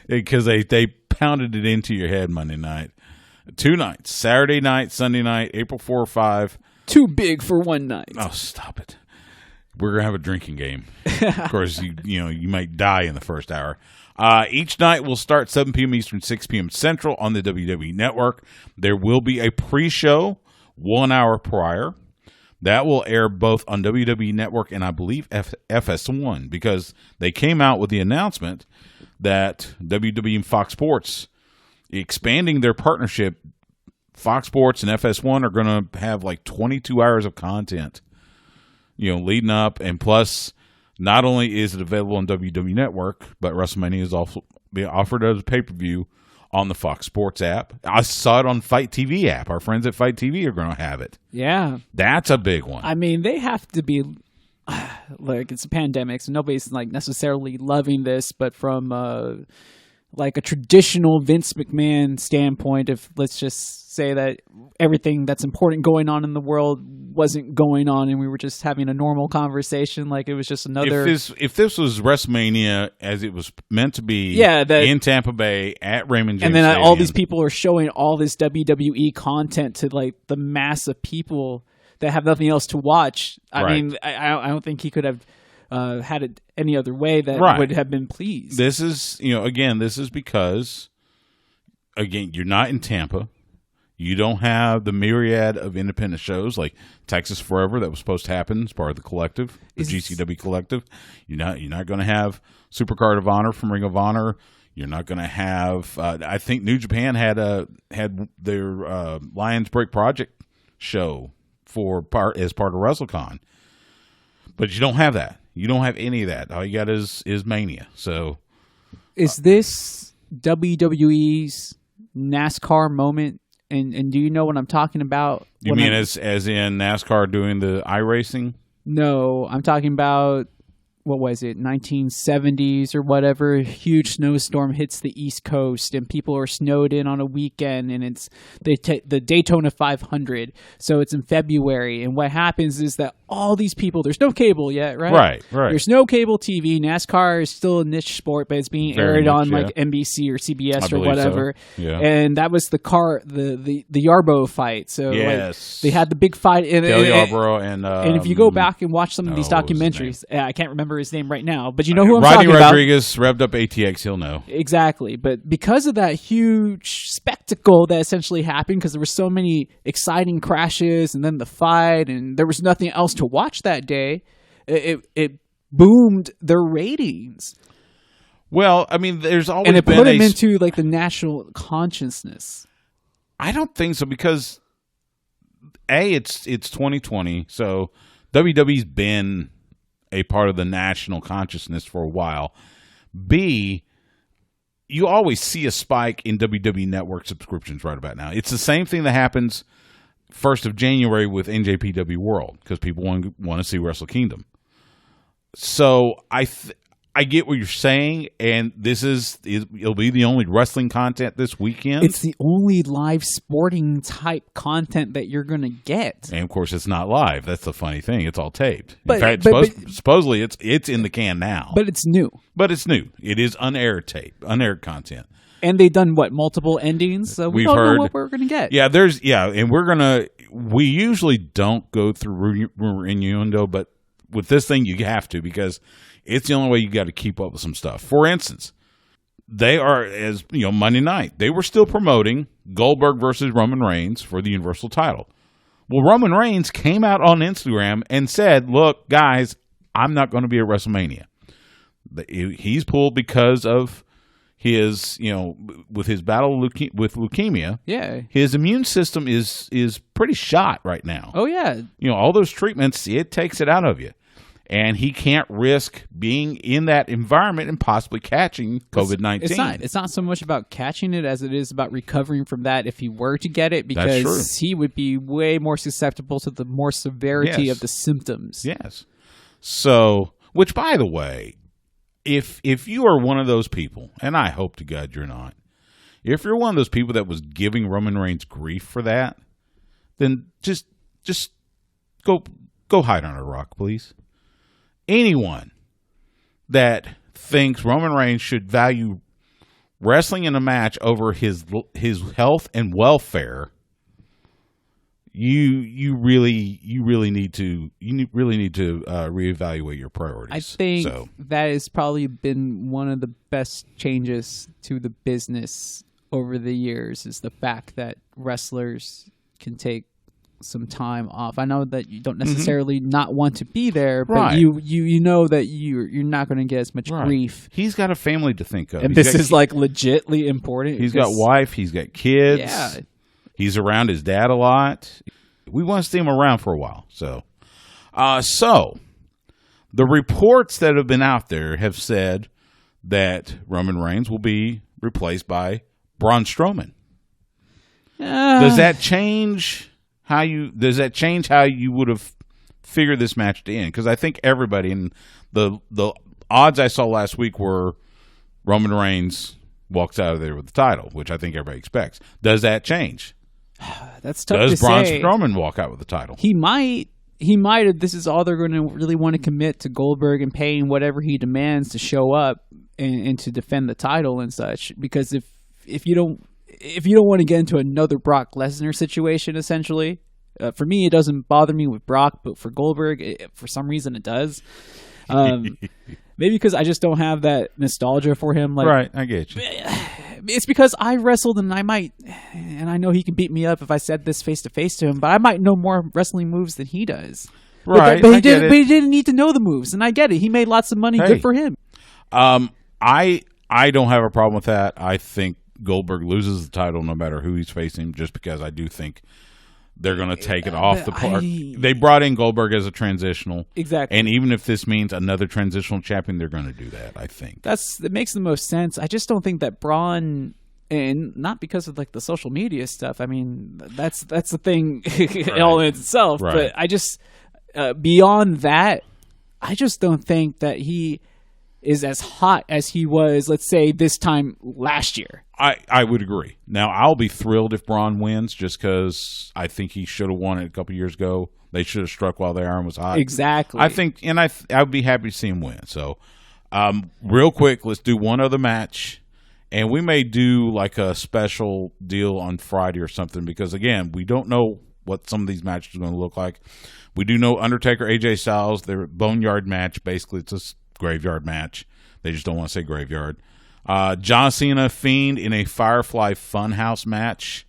because they pounded it into your head Monday night. 2 nights, Saturday night, Sunday night, April 4 or 5. Too big for one night. Oh, stop it. We're going to have a drinking game. Of course, you might die in the first hour. Each night will start 7 p.m. Eastern, 6 p.m. Central on the WWE Network. There will be a pre-show 1 hour prior. That will air both on WWE Network and I believe FS1 because they came out with the announcement that WWE and Fox Sports expanding their partnership. Fox Sports and FS1 are going to have like 22 hours of content, leading up. And plus, not only is it available on WWE Network, but WrestleMania is also being offered as a pay-per-view on the Fox Sports app. I saw it on Fight TV app. Our friends at Fight TV are going to have it. Yeah. That's a big one. I mean, they have to be it's a pandemic, so nobody's necessarily loving this, but from a traditional Vince McMahon standpoint, if let's just say that everything that's important going on in the world wasn't going on and we were just having a normal conversation, it was just another... If this was WrestleMania as it was meant to be in Tampa Bay at Raymond James and then Stadium, all these people are showing all this WWE content to the mass of people that have nothing else to watch. I mean, I don't think he could have had it any other way that would have been pleased. This is, this is because, you're not in Tampa. You don't have the myriad of independent shows like Texas Forever that was supposed to happen as part of the collective, the GCW collective. You're not going to have Supercard of Honor from Ring of Honor. You're not going to have. I think New Japan had their Lions Break Project show as part of WrestleCon, but you don't have that. You don't have any of that. All you got is Mania. So, is this WWE's NASCAR moment? And do you know what I'm talking about? You mean as in NASCAR doing the iRacing? No, I'm talking about, what was it, 1970s or whatever. A huge snowstorm hits the East Coast and people are snowed in on a weekend, and it's the Daytona 500. So it's in February, and what happens is that all these people, there's no cable yet, right? Right. There's no cable TV. NASCAR is still a niche sport, but it's being aired on NBC or CBS or whatever. So. Yeah. And that was the Yarborough fight. So yes. They had the big fight. Dale Yarborough and if you go back and watch some of these documentaries, I can't remember his name right now, but you know who I'm talking Rodney about. Rodriguez revved up ATX, he'll know. Exactly. But because of that huge spectacle spectacle that essentially happened because there were so many exciting crashes and then the fight, and there was nothing else to watch that day. It boomed their ratings. Well, I mean, there's always and it been put them into like the national consciousness. I don't think so because it's 2020, so WWE's been a part of the national consciousness for a while. B, you always see a spike in WWE Network subscriptions right about now. It's the same thing that happens 1st of January with NJPW World because people want to see Wrestle Kingdom. So I get what you're saying, and it'll be the only wrestling content this weekend. It's the only live sporting type content that you're going to get. And of course, it's not live. That's the funny thing. It's all taped. But, in fact, supposedly it's in the can now. But it's new. It is unaired tape, unaired content. And they've done multiple endings, so we don't know what we're going to get. Yeah, and we usually don't go through rumor innuendo, but with this thing you have to because it's the only way you got to keep up with some stuff. For instance, they are, as you know, Monday night, they were still promoting Goldberg versus Roman Reigns for the Universal title. Well, Roman Reigns came out on Instagram and said, look, guys, I'm not going to be at WrestleMania. He's pulled because of his, with his battle with leukemia. Yeah. His immune system is pretty shot right now. Oh, yeah. All those treatments, it takes it out of you. And he can't risk being in that environment and possibly catching COVID-19. It's not so much about catching it as it is about recovering from that if he were to get it, because he would be way more susceptible to the more severity of the symptoms. Yes. So, which, by the way, if you are one of those people, and I hope to God you're not, if you're one of those people that was giving Roman Reigns grief for that, then just go hide on a rock, please. Anyone that thinks Roman Reigns should value wrestling in a match over his health and welfare, you really need to reevaluate your priorities. I think that has probably been one of the best changes to the business over the years, is the fact that wrestlers can take some time off. I know that you don't necessarily not want to be there, but you know that you're not going to get as much grief. He's got a family to think of, and this is like legitly important. He's got wife, he's got kids. Yeah, he's around his dad a lot. We want to see him around for a while. So the reports that have been out there have said that Roman Reigns will be replaced by Braun Strowman. Does that change how you would have figured this match to end? Because I think everybody, and the odds I saw last week were Roman Reigns walks out of there with the title, which I think everybody expects. Does that change? That's tough to say. Does Braun Strowman walk out with the title? He might. If this is all they're going to really want to commit to Goldberg and paying whatever he demands to show up and to defend the title and such. Because if you don't want to get into another Brock Lesnar situation, essentially, for me, it doesn't bother me with Brock, but for Goldberg, for some reason, it does. Maybe because I just don't have that nostalgia for him. Right, I get you. It's because I wrestled, and I know he can beat me up if I said this face to face to him, but I might know more wrestling moves than he does. Right, but he didn't need to know the moves, and I get it. He made lots of money. Good for him. I don't have a problem with that. I think Goldberg loses the title no matter who he's facing, just because I do think they're going to take it off the park. They brought in Goldberg as a transitional. Exactly. And even if this means another transitional champion, they're going to do that, I think. That makes the most sense. I just don't think that Braun, and not because of like the social media stuff. I mean, that's the thing all in itself. Right. But I just, beyond that, I just don't think that he is as hot as he was, let's say, this time last year. I would agree. Now, I'll be thrilled if Braun wins, just because I think he should have won it a couple years ago. They should have struck while the iron was hot. Exactly. I think, and I would be happy to see him win. So, real quick, let's do one other match, and we may do like a special deal on Friday or something, because again, we don't know what some of these matches are going to look like. We do know Undertaker, AJ Styles, their Boneyard match. Basically, it's a graveyard match. They just don't want to say graveyard. John Cena Fiend in a Firefly Funhouse match.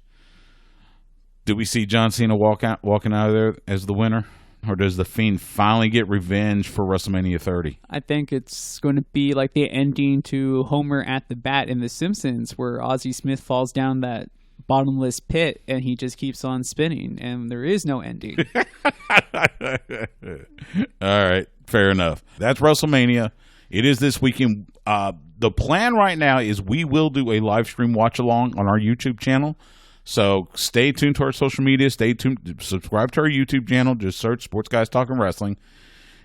Do we see John Cena walking out of there as the winner? Or does the Fiend finally get revenge for WrestleMania 30? I think it's going to be like the ending to Homer at the Bat in The Simpsons, where Ozzie Smith falls down that bottomless pit and he just keeps on spinning, and there is no ending. All right, fair enough. That's WrestleMania. It is this weekend. The plan right now is we will do a live stream watch along on our YouTube channel. So stay tuned to our social media. Stay tuned. Subscribe to our YouTube channel. Just search Sports Guys Talking Wrestling,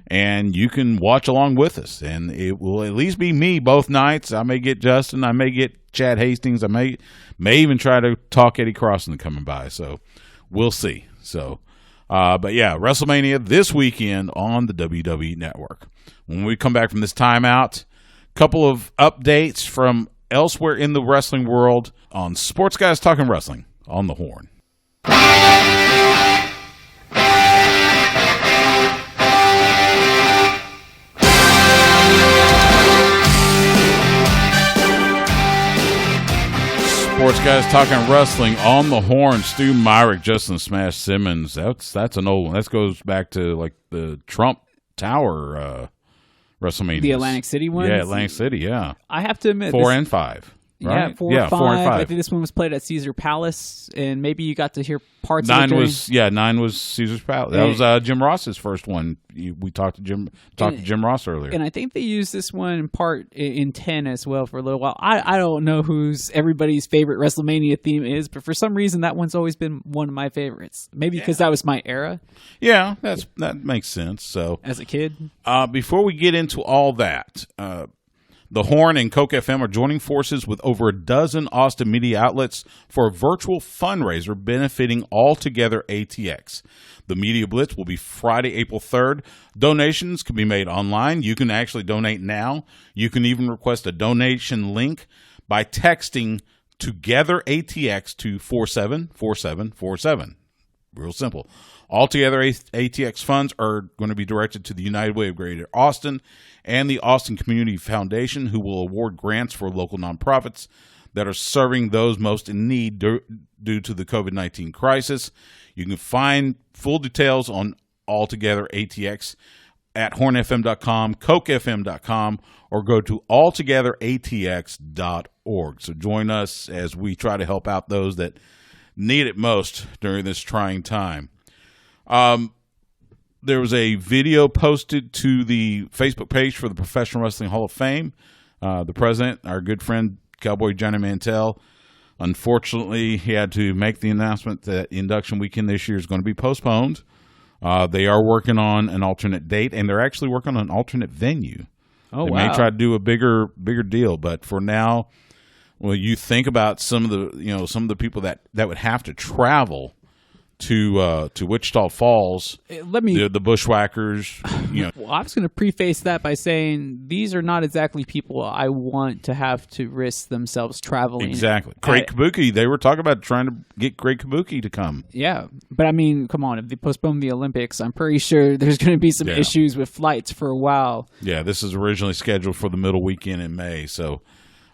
and you can watch along with us. And it will at least be me both nights. I may get Justin. I may get Chad Hastings. I may even try to talk Eddie Crossan coming by. So we'll see. So, but yeah, WrestleMania this weekend on the WWE Network. When we come back from this timeout, couple of updates from elsewhere in the wrestling world on Sports Guys Talking Wrestling on the Horn. Sports Guys Talking Wrestling on the Horn. Stu Myrick, Justin Smash Simmons. That's an old one. That goes back to like the Trump Tower WrestleMania. The Atlantic City one? Yeah, Atlantic City, yeah. I have to admit. 4 and 5. Right? Yeah, 4 and 5. I think this one was played at Caesar Palace, and maybe you got to hear parts of it. 9 was Caesar's Palace. That was Jim Ross's first one. We talked to Jim Ross earlier. And I think they used this one in part in 10 as well for a little while. I don't know who's everybody's favorite WrestleMania theme is, but for some reason that one's always been one of my favorites. Maybe because that was my era. Yeah, that makes sense. So as a kid. Before we get into all that, the Horn and Coke FM are joining forces with over a dozen Austin media outlets for a virtual fundraiser benefiting Altogether ATX. The Media Blitz will be Friday, April 3rd. Donations can be made online. You can actually donate now. You can even request a donation link by texting Together ATX to 474747. Real simple. Altogether ATX funds are going to be directed to the United Way of Greater Austin and the Austin Community Foundation, who will award grants for local nonprofits that are serving those most in need due to the COVID-19 crisis. You can find full details on Altogether ATX at hornfm.com, cokefm.com, or go to altogetheratx.org. So join us as we try to help out those that need it most during this trying time. There was a video posted to the Facebook page for the Professional Wrestling Hall of Fame. The president, our good friend, Cowboy Johnny Mantell, unfortunately, he had to make the announcement that induction weekend this year is going to be postponed. They are working on an alternate date, and they're actually working on an alternate venue. Oh, they wow. may try to do a bigger deal, but for now, well, you think about some of the people that would have to travel to Wichita Falls. The Bushwhackers. Well, I was going to preface that by saying these are not exactly people I want to have to risk themselves traveling. Exactly. Great Kabuki. They were talking about trying to get Great Kabuki to come. Yeah, but I mean, come on. If they postpone the Olympics, I'm pretty sure there's going to be some issues with flights for a while. Yeah, this is originally scheduled for the middle weekend in May, so.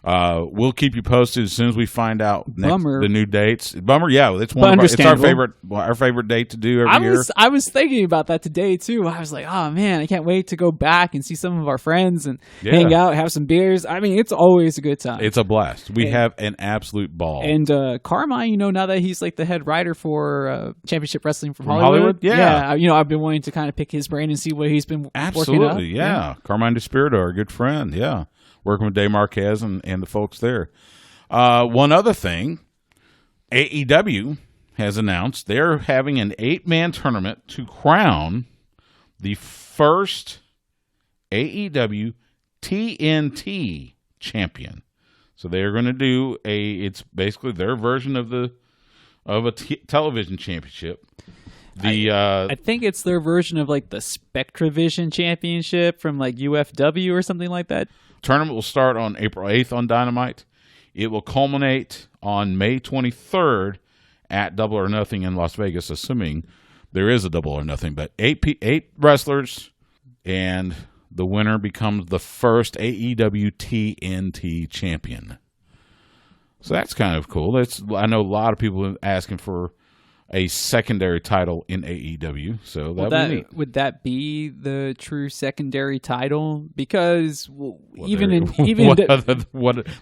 We'll keep you posted as soon as we find out the new dates. Bummer, yeah, it's our favorite date to do every year. I was thinking about that today too. I was like, oh man, I can't wait to go back and see some of our friends and hang out, have some beers. I mean, it's always a good time. It's a blast. We have an absolute ball. And Carmine, now that he's like the head writer for Championship Wrestling from Hollywood, I've been wanting to kind of pick his brain and see what he's been working up. Yeah. Carmine DeSpirito, our good friend, working with Dave Marquez and the folks there. One other thing, AEW has announced they're having an 8-man tournament to crown the first AEW TNT champion. So they're going to do it's basically their version of a television championship. I think it's their version of like the Spectravision Championship from like UFW or something like that. Tournament will start on April 8th on Dynamite. It will culminate on May 23rd at Double or Nothing in Las Vegas, assuming there is a Double or Nothing. But eight wrestlers, and the winner becomes the first AEW TNT champion. So that's kind of cool. I know a lot of people are asking for a secondary title in AEW, so that would be neat. Would that be the true secondary title? Because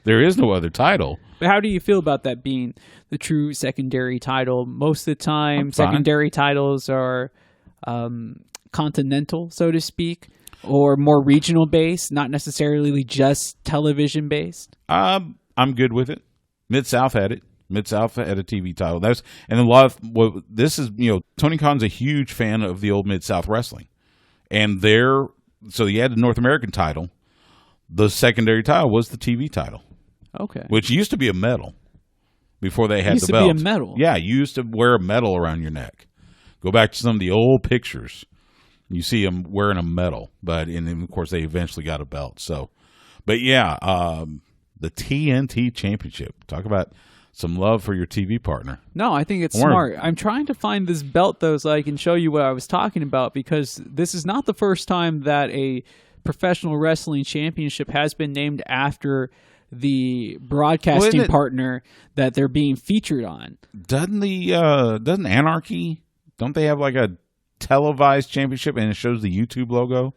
there is no other title. But how do you feel about that being the true secondary title? Most of the time, secondary titles are continental, so to speak, or more regional based, not necessarily just television based. I'm good with it. Mid-South had it. Mid-South had a TV title. Tony Khan's a huge fan of the old Mid-South wrestling. And so he had the North American title. The secondary title was the TV title. Okay. Which used to be a medal before they had the belt. Used to be a medal? Yeah, you used to wear a medal around your neck. Go back to some of the old pictures. You see him wearing a medal. And then, of course, they eventually got a belt. So, but yeah, the TNT Championship. Talk about some love for your TV partner. No, I think it's smart. I'm trying to find this belt, though, so I can show you what I was talking about, because this is not the first time that a professional wrestling championship has been named after the broadcasting partner that they're being featured on. Doesn't Anarchy, don't they have like a televised championship and it shows the YouTube logo?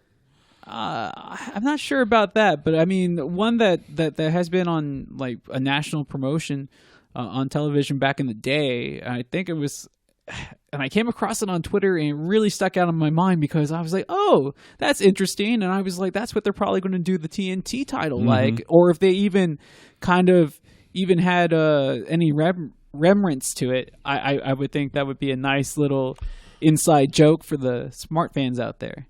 I'm not sure about that, but I mean, one that has been on like a national promotion on television back in the day. I think it was, and I came across it on Twitter, and it really stuck out in my mind because I was like, "Oh, that's interesting," and I was like, "That's what they're probably going to do the TNT title like," or if they even kind of had any remnants to it. I would think that would be a nice little inside joke for the smart fans out there.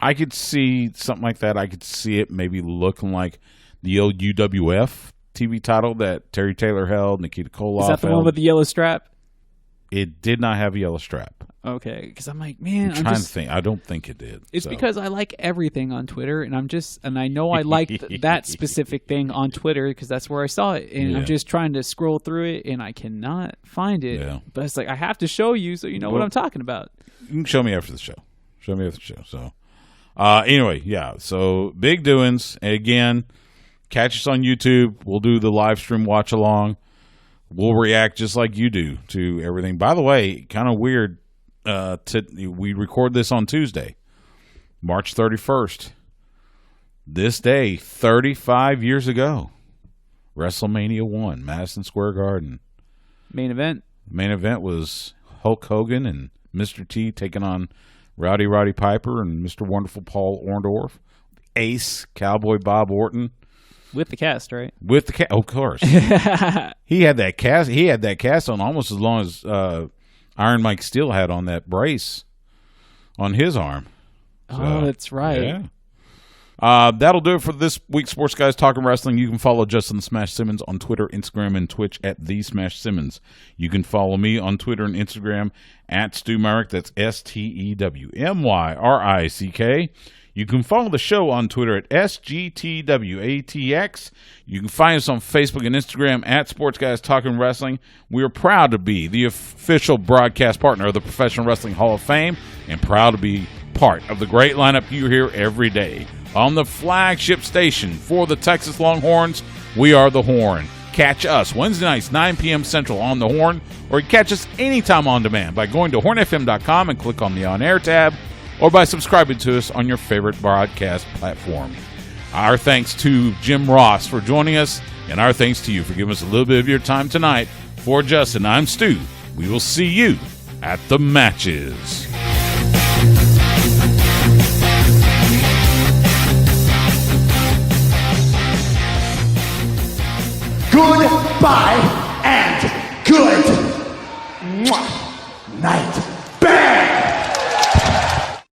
I could see something like that. I could see it maybe looking like the old UWF TV title that Terry Taylor held, Nikita Koloff. Is that the one with the yellow strap? It did not have a yellow strap. Okay, because I'm like, man, I'm trying to think. I don't think it did. It's because I like everything on Twitter, and I know I liked that specific thing on Twitter because that's where I saw it, and I'm just trying to scroll through it, and I cannot find it. Yeah. But it's like I have to show you so you know what I'm talking about. You can show me after the show. So. Anyway, yeah, so big doings. Again, catch us on YouTube. We'll do the live stream watch along. We'll react just like you do to everything. By the way, kind of weird, we record this on Tuesday, March 31st. This day, 35 years ago, WrestleMania 1, Madison Square Garden. Main event was Hulk Hogan and Mr. T taking on Rowdy Roddy Piper and Mr. Wonderful Paul Orndorff, Ace, Cowboy Bob Orton. With the cast, right? With the cast, of course. He had that cast. He had that cast on almost as long as Iron Mike Steele had on that brace on his arm. So, that's right. Yeah. That'll do it for this week's Sports Guys Talking Wrestling. You can follow Justin the Smash Simmons on Twitter, Instagram, and Twitch at The Smash Simmons. You can follow me on Twitter and Instagram at Stu Myrick. That's STEWMYRICK. You can follow the show on Twitter at SGTWATX. You can find us on Facebook and Instagram at Sports Guys Talking Wrestling. We are proud to be the official broadcast partner of the Professional Wrestling Hall of Fame and proud to be part of the great lineup you hear every day. On the flagship station for the Texas Longhorns, we are The Horn. Catch us Wednesday nights, 9 p.m. Central on The Horn, or catch us anytime on demand by going to hornfm.com and click on the On Air tab, or by subscribing to us on your favorite broadcast platform. Our thanks to Jim Ross for joining us, and our thanks to you for giving us a little bit of your time tonight. For Justin, I'm Stu. We will see you at the matches. Goodbye and good night.